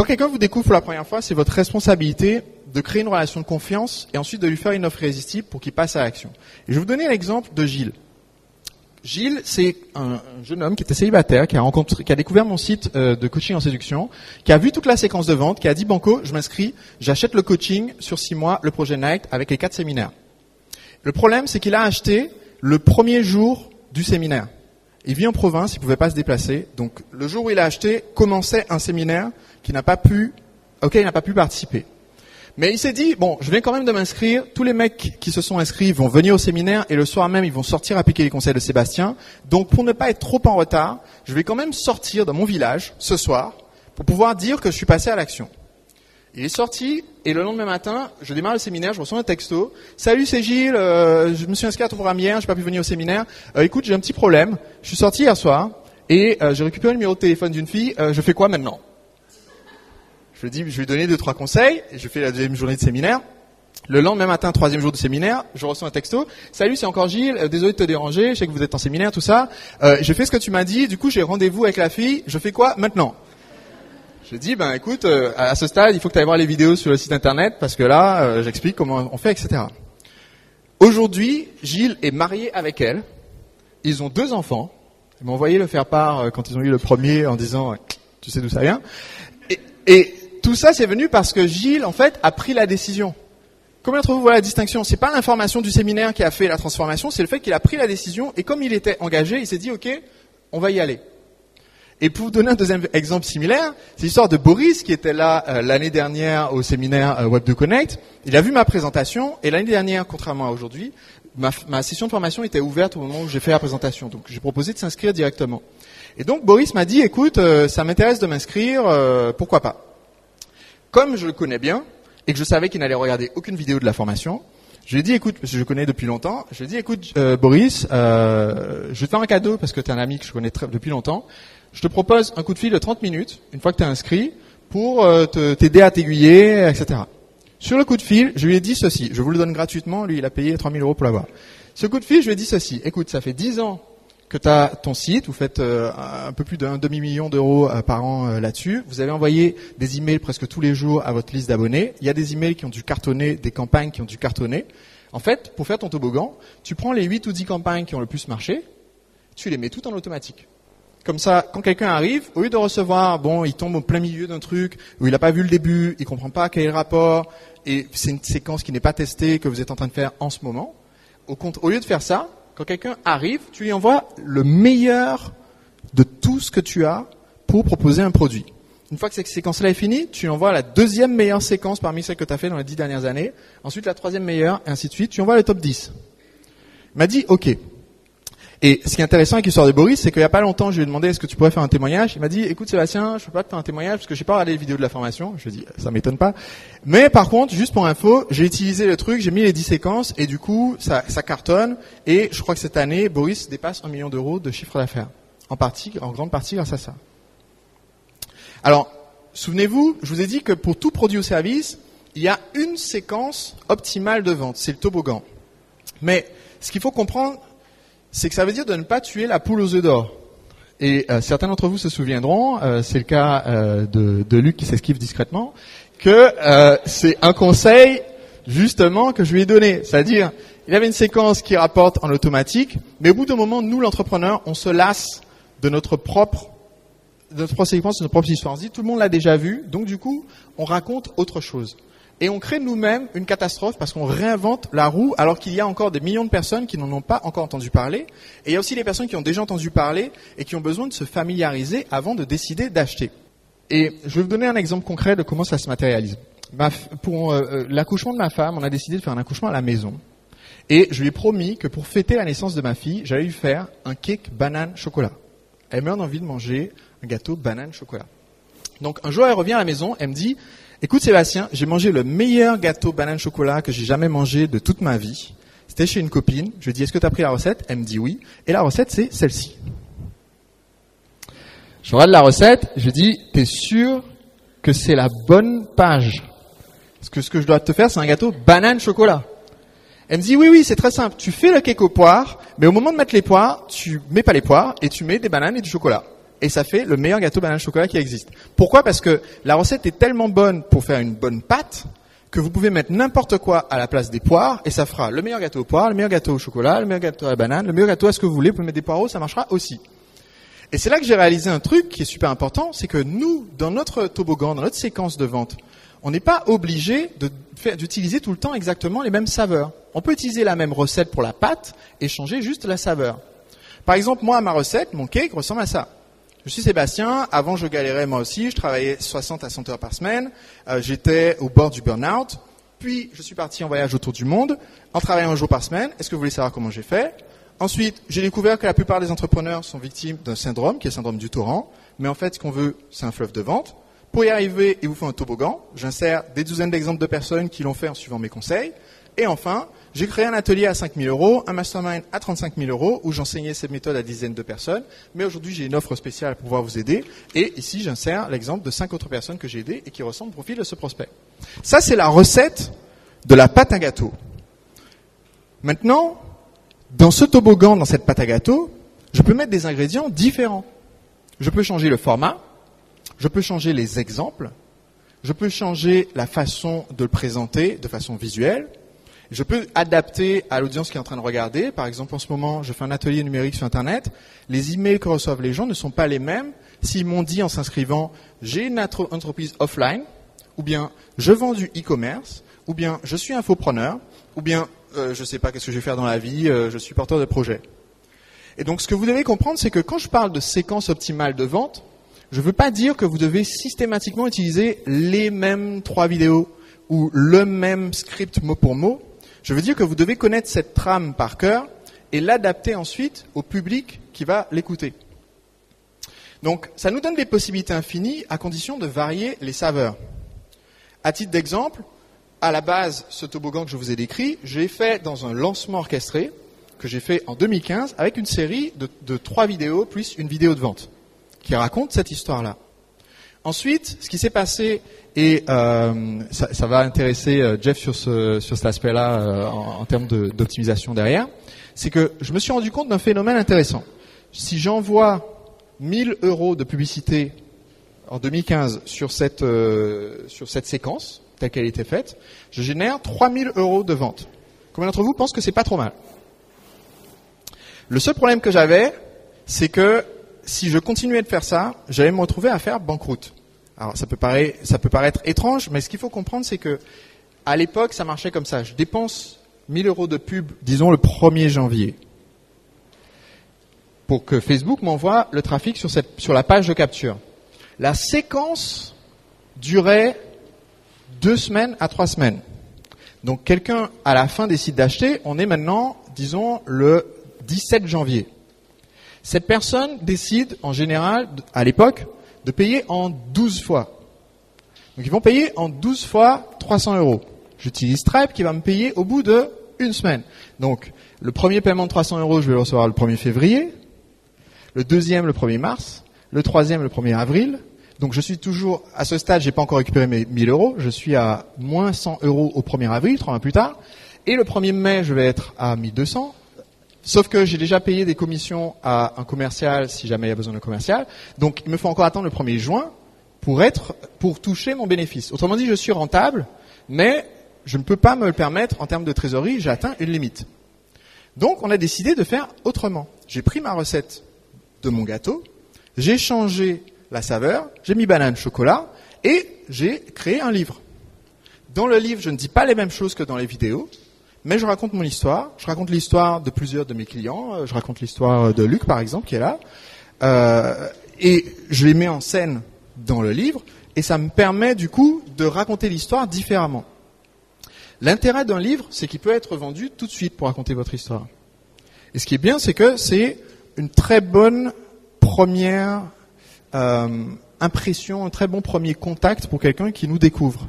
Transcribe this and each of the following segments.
Quand quelqu'un vous découvre pour la première fois, c'est votre responsabilité de créer une relation de confiance et ensuite de lui faire une offre irrésistible pour qu'il passe à l'action. Et je vais vous donner l'exemple de Gilles. Gilles, c'est un jeune homme qui était célibataire, qui a découvert mon site de coaching en séduction, qui a vu toute la séquence de vente, qui a dit banco, je m'inscris, j'achète le coaching sur 6 mois, le projet Night avec les 4 séminaires. Le problème, c'est qu'il a acheté le premier jour du séminaire. Il vit en province, il pouvait pas se déplacer. Donc, le jour où il a acheté, commençait un séminaire auquel il n'a pas pu participer. Mais il s'est dit, bon, je viens quand même de m'inscrire. Tous les mecs qui se sont inscrits vont venir au séminaire et le soir même, ils vont sortir appliquer les conseils de Sébastien. Donc, pour ne pas être trop en retard, je vais quand même sortir de mon village ce soir pour pouvoir dire que je suis passé à l'action. Il est sorti et le lendemain matin, je démarre le séminaire, je reçois un texto. Salut, c'est Gilles, je me suis inscrit à ton programme hier, j'ai pas pu venir au séminaire. Écoute, j'ai un petit problème. Je suis sorti hier soir et j'ai récupéré le numéro de téléphone d'une fille. Je fais quoi maintenant? Je lui dis, je vais lui donner 2-3 conseils. Et je fais la deuxième journée de séminaire. Le lendemain matin, 3e jour de séminaire, je reçois un texto. Salut, c'est encore Gilles. Désolé de te déranger. Je sais que vous êtes en séminaire, tout ça. J'ai fait ce que tu m'as dit. Du coup, j'ai rendez-vous avec la fille. Je fais quoi maintenant? Je dis, ben écoute, à ce stade, il faut que tu ailles voir les vidéos sur le site internet parce que là, j'explique comment on fait, etc. Aujourd'hui, Gilles est marié avec elle. Ils ont 2 enfants. Ils m'ont envoyé le faire part quand ils ont eu le premier en disant, tu sais d'où ça vient. Et tout ça, c'est venu parce que Gilles, en fait, a pris la décision. Combien d'entre vous voient la distinction? C'est pas l'information du séminaire qui a fait la transformation, c'est le fait qu'il a pris la décision et comme il était engagé, il s'est dit, ok, on va y aller. Et pour vous donner un deuxième exemple similaire, c'est l'histoire de Boris qui était là l'année dernière au séminaire Web2 Connect. Il a vu ma présentation et l'année dernière, contrairement à aujourd'hui, ma session de formation était ouverte au moment où j'ai fait la présentation. Donc j'ai proposé de s'inscrire directement. Et donc Boris m'a dit, écoute, ça m'intéresse de m'inscrire, pourquoi pas? Comme je le connais bien et que je savais qu'il n'allait regarder aucune vidéo de la formation, je lui ai dit, écoute, parce que je le connais depuis longtemps, je lui ai dit, écoute, Boris, je vais te faire un cadeau parce que tu es un ami que je connais depuis longtemps. Je te propose un coup de fil de 30 minutes, une fois que tu es inscrit, pour t'aider à t'aiguiller, etc. Sur le coup de fil, je lui ai dit ceci. Je vous le donne gratuitement. Lui, il a payé 3 000 € pour l'avoir. Ce coup de fil, je lui ai dit ceci. Écoute, ça fait 10 ans que tu as ton site. Vous faites un peu plus d'un demi-million d'euros par an là-dessus. Vous avez envoyé des emails presque tous les jours à votre liste d'abonnés. Il y a des emails qui ont dû cartonner, des campagnes qui ont dû cartonner. En fait, pour faire ton toboggan, tu prends les 8 ou 10 campagnes qui ont le plus marché, tu les mets toutes en automatique. Comme ça, quand quelqu'un arrive, au lieu de recevoir, bon, il tombe au plein milieu d'un truc où il n'a pas vu le début, il comprend pas quel est le rapport, et c'est une séquence qui n'est pas testée, que vous êtes en train de faire en ce moment. Au lieu de faire ça, quand quelqu'un arrive, tu lui envoies le meilleur de tout ce que tu as pour proposer un produit. Une fois que cette séquence-là est finie, tu lui envoies la 2e meilleure séquence parmi celles que tu as fait dans les 10 dernières années, ensuite la 3e meilleure, et ainsi de suite. Tu envoies le top 10. Il m'a dit, OK. Et ce qui est intéressant avec l'histoire de Boris, c'est qu'il n'y a pas longtemps, je lui ai demandé est-ce que tu pourrais faire un témoignage. Il m'a dit, écoute Sébastien, je peux pas te faire un témoignage parce que j'ai pas regardé les vidéos de la formation. Je lui ai dit, ça m'étonne pas. Mais par contre, juste pour info, j'ai utilisé le truc, j'ai mis les 10 séquences et du coup, ça cartonne. Et je crois que cette année, Boris dépasse 1 million d'euros de chiffre d'affaires. En grande partie grâce à ça. Alors, souvenez-vous, je vous ai dit que pour tout produit ou service, il y a une séquence optimale de vente. C'est le toboggan. Mais ce qu'il faut comprendre, c'est que ça veut dire de ne pas tuer la poule aux œufs d'or. Et certains d'entre vous se souviendront, c'est le cas de Luc qui s'esquive discrètement, que c'est un conseil justement que je lui ai donné. C'est-à-dire, il avait une séquence qui rapporte en automatique, mais au bout d'un moment, nous, l'entrepreneur, on se lasse de notre propre séquence, de notre propre histoire. On se dit, tout le monde l'a déjà vu, donc du coup, on raconte autre chose. Et on crée nous-mêmes une catastrophe parce qu'on réinvente la roue alors qu'il y a encore des millions de personnes qui n'en ont pas encore entendu parler. Et il y a aussi les personnes qui ont déjà entendu parler et qui ont besoin de se familiariser avant de décider d'acheter. Et je vais vous donner un exemple concret de comment ça se matérialise. Pour l'accouchement de ma femme, on a décidé de faire un accouchement à la maison. Et je lui ai promis que pour fêter la naissance de ma fille, j'allais lui faire un cake banane chocolat. Elle me donne envie de manger un gâteau banane chocolat. Donc un jour, elle revient à la maison, elle me dit... Écoute Sébastien, j'ai mangé le meilleur gâteau banane chocolat que j'ai jamais mangé de toute ma vie. C'était chez une copine. Je lui ai dit, est-ce que tu as pris la recette? Elle me dit oui. Et la recette, c'est celle-ci. Je regarde la recette, je dis, t'es sûr que c'est la bonne page? Parce que ce que je dois te faire, c'est un gâteau banane chocolat. Elle me dit, oui, c'est très simple. Tu fais le cake aux poires, mais au moment de mettre les poires, tu mets pas les poires et tu mets des bananes et du chocolat. et ça fait le meilleur gâteau banane chocolat qui existe. Pourquoi? Parce que la recette est tellement bonne pour faire une bonne pâte que vous pouvez mettre n'importe quoi à la place des poires et ça fera le meilleur gâteau aux poires, le meilleur gâteau au chocolat, le meilleur gâteau à la banane, le meilleur gâteau à ce que vous voulez. Vous pouvez mettre des poireaux, ça marchera aussi. Et c'est là que j'ai réalisé un truc qui est super important, c'est que nous, dans notre toboggan, dans notre séquence de vente, on n'est pas obligé d'utiliser tout le temps exactement les mêmes saveurs. On peut utiliser la même recette pour la pâte et changer juste la saveur. Par exemple, moi, ma recette, mon cake ressemble à ça. Je suis Sébastien, avant je galérais moi aussi, je travaillais 60 à 100 heures par semaine, j'étais au bord du burn-out, puis je suis parti en voyage autour du monde, en travaillant un jour par semaine. Est-ce que vous voulez savoir comment j'ai fait? Ensuite, j'ai découvert que la plupart des entrepreneurs sont victimes d'un syndrome, qui est le syndrome du torrent, mais en fait, ce qu'on veut, c'est un fleuve de vente. Pour y arriver, il vous faut un toboggan. J'insère des douzaines d'exemples de personnes qui l'ont fait en suivant mes conseils. Et enfin, j'ai créé un atelier à 5 000 €, un mastermind à 35 000 €, où j'enseignais cette méthode à dizaines de personnes. Mais aujourd'hui, j'ai une offre spéciale pour pouvoir vous aider. Et ici, j'insère l'exemple de 5 autres personnes que j'ai aidées et qui ressemblent au profil de ce prospect. Ça, c'est la recette de la pâte à gâteau. Maintenant, dans ce toboggan, dans cette pâte à gâteau, je peux mettre des ingrédients différents. Je peux changer le format, je peux changer les exemples, je peux changer la façon de le présenter de façon visuelle, je peux adapter à l'audience qui est en train de regarder. Par exemple, en ce moment, je fais un atelier numérique sur Internet. Les emails que reçoivent les gens ne sont pas les mêmes s'ils m'ont dit en s'inscrivant « j'ai une entreprise offline » ou bien « je vends du e-commerce » ou bien « je suis infopreneur » ou bien je ne sais pas qu'est-ce que je vais faire dans la vie, je suis porteur de projet. Et donc, ce que vous devez comprendre, c'est que quand je parle de séquence optimale de vente, je ne veux pas dire que vous devez systématiquement utiliser les mêmes 3 vidéos ou le même script mot pour mot. Je veux dire que vous devez connaître cette trame par cœur et l'adapter ensuite au public qui va l'écouter. Donc, ça nous donne des possibilités infinies à condition de varier les saveurs. À titre d'exemple, à la base, ce toboggan que je vous ai décrit, j'ai fait dans un lancement orchestré que j'ai fait en 2015 avec une série de 3 vidéos plus une vidéo de vente qui raconte cette histoire-là. Ensuite, ce qui s'est passé, et ça va intéresser Jeff sur cet aspect-là en termes d'optimisation derrière, c'est que je me suis rendu compte d'un phénomène intéressant. Si j'envoie 1000 € de publicité en 2015 sur cette séquence, telle qu'elle était faite, je génère 3000 € de vente. Combien d'entre vous pensent que c'est pas trop mal? Le seul problème que j'avais, c'est que si je continuais de faire ça, j'allais me retrouver à faire banqueroute. Alors ça peut paraître étrange, mais ce qu'il faut comprendre, c'est que à l'époque, ça marchait comme ça. Je dépense 1000 € de pub, disons le 1er janvier, pour que Facebook m'envoie le trafic sur la page de capture. La séquence durait 2 semaines à 3 semaines. Donc quelqu'un, à la fin, décide d'acheter. On est maintenant, disons, le 17 janvier. Cette personne décide, en général, à l'époque, de payer en 12 fois. Donc ils vont payer en 12 fois 300 €. J'utilise Stripe qui va me payer au bout de 1 semaine. Donc le premier paiement de 300 €, je vais le recevoir le 1er février. Le deuxième, le 1er mars. Le troisième, le 1er avril. Donc je suis toujours, à ce stade, j'ai pas encore récupéré mes 1000 €. Je suis à moins 100 € au 1er avril, 3 mois plus tard. Et le 1er mai, je vais être à 1200. Sauf que j'ai déjà payé des commissions à un commercial si jamais il y a besoin d'un commercial. Donc il me faut encore attendre le 1er juin pour toucher mon bénéfice. Autrement dit, je suis rentable, mais je ne peux pas me le permettre en termes de trésorerie, j'ai atteint une limite. Donc on a décidé de faire autrement. J'ai pris ma recette de mon gâteau, j'ai changé la saveur, j'ai mis banane chocolat et j'ai créé un livre. Dans le livre, je ne dis pas les mêmes choses que dans les vidéos, mais je raconte mon histoire. Je raconte l'histoire de plusieurs de mes clients. Je raconte l'histoire de Luc, par exemple, qui est là. Et je les mets en scène dans le livre et ça me permet du coup de raconter l'histoire différemment. L'intérêt d'un livre, c'est qu'il peut être vendu tout de suite pour raconter votre histoire. Et ce qui est bien, c'est que c'est une très bonne première impression, un très bon premier contact pour quelqu'un qui nous découvre.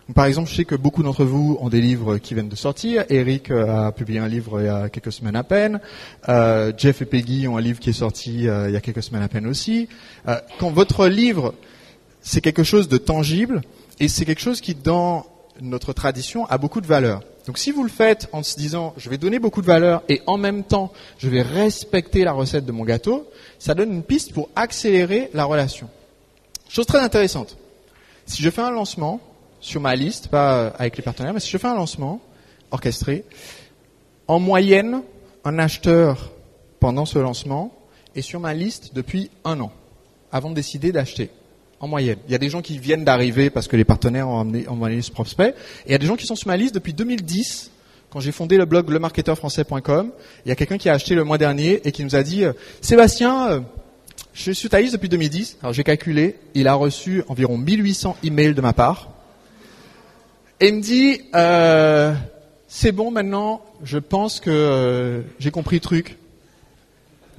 Donc, par exemple, je sais que beaucoup d'entre vous ont des livres qui viennent de sortir. Eric a publié un livre il y a quelques semaines à peine. Jeff et Peggy ont un livre qui est sorti il y a quelques semaines à peine aussi. Quand votre livre, c'est quelque chose de tangible et c'est quelque chose qui, dans notre tradition a beaucoup de valeur. Donc si vous le faites en se disant je vais donner beaucoup de valeur et en même temps je vais respecter la recette de mon gâteau, ça donne une piste pour accélérer la relation. Chose très intéressante. Si je fais un lancement sur ma liste, pas avec les partenaires, mais si je fais un lancement orchestré, en moyenne, un acheteur pendant ce lancement est sur ma liste depuis 1 an, avant de décider d'acheter. En moyenne. Il y a des gens qui viennent d'arriver parce que les partenaires ont amené ce prospect. Et il y a des gens qui sont sur ma liste depuis 2010, quand j'ai fondé le blog lemarketeurfrançais.com. Il y a quelqu'un qui a acheté le mois dernier et qui nous a dit « Sébastien, je suis sur ta liste depuis 2010. » Alors j'ai calculé, il a reçu environ 1800 emails de ma part. Et il me dit « C'est bon maintenant, je pense que j'ai compris le truc.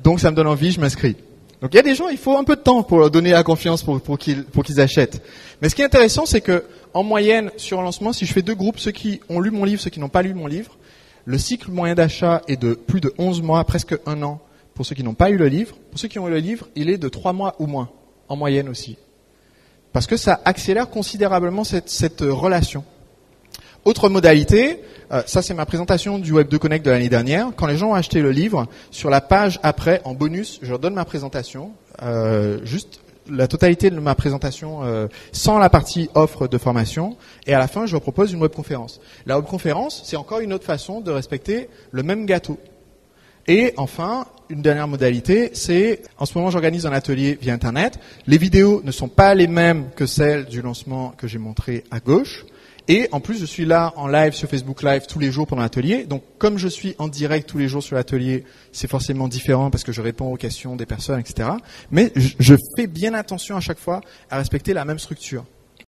Donc ça me donne envie, je m'inscris. » Donc il y a des gens, il faut un peu de temps pour leur donner la confiance pour qu'ils achètent. Mais ce qui est intéressant, c'est que en moyenne, sur un lancement, si je fais 2 groupes, ceux qui ont lu mon livre, ceux qui n'ont pas lu mon livre, le cycle moyen d'achat est de plus de 11 mois, presque 1 an, pour ceux qui n'ont pas eu le livre. Pour ceux qui ont eu le livre, il est de 3 mois ou moins, en moyenne aussi. Parce que ça accélère considérablement cette relation. Autre modalité, ça c'est ma présentation du Web 2 Connect de l'année dernière. Quand les gens ont acheté le livre, sur la page après, en bonus, je leur donne ma présentation, juste la totalité de ma présentation sans la partie offre de formation. Et à la fin, je leur propose une webconférence. La webconférence, c'est encore une autre façon de respecter le même gâteau. Et enfin, une dernière modalité, c'est, en ce moment j'organise un atelier via Internet. Les vidéos ne sont pas les mêmes que celles du lancement que j'ai montré à gauche. Et en plus, je suis là en live sur Facebook Live tous les jours pendant l'atelier. Donc, comme je suis en direct tous les jours sur l'atelier, c'est forcément différent parce que je réponds aux questions des personnes, etc. Mais je fais bien attention à chaque fois à respecter la même structure.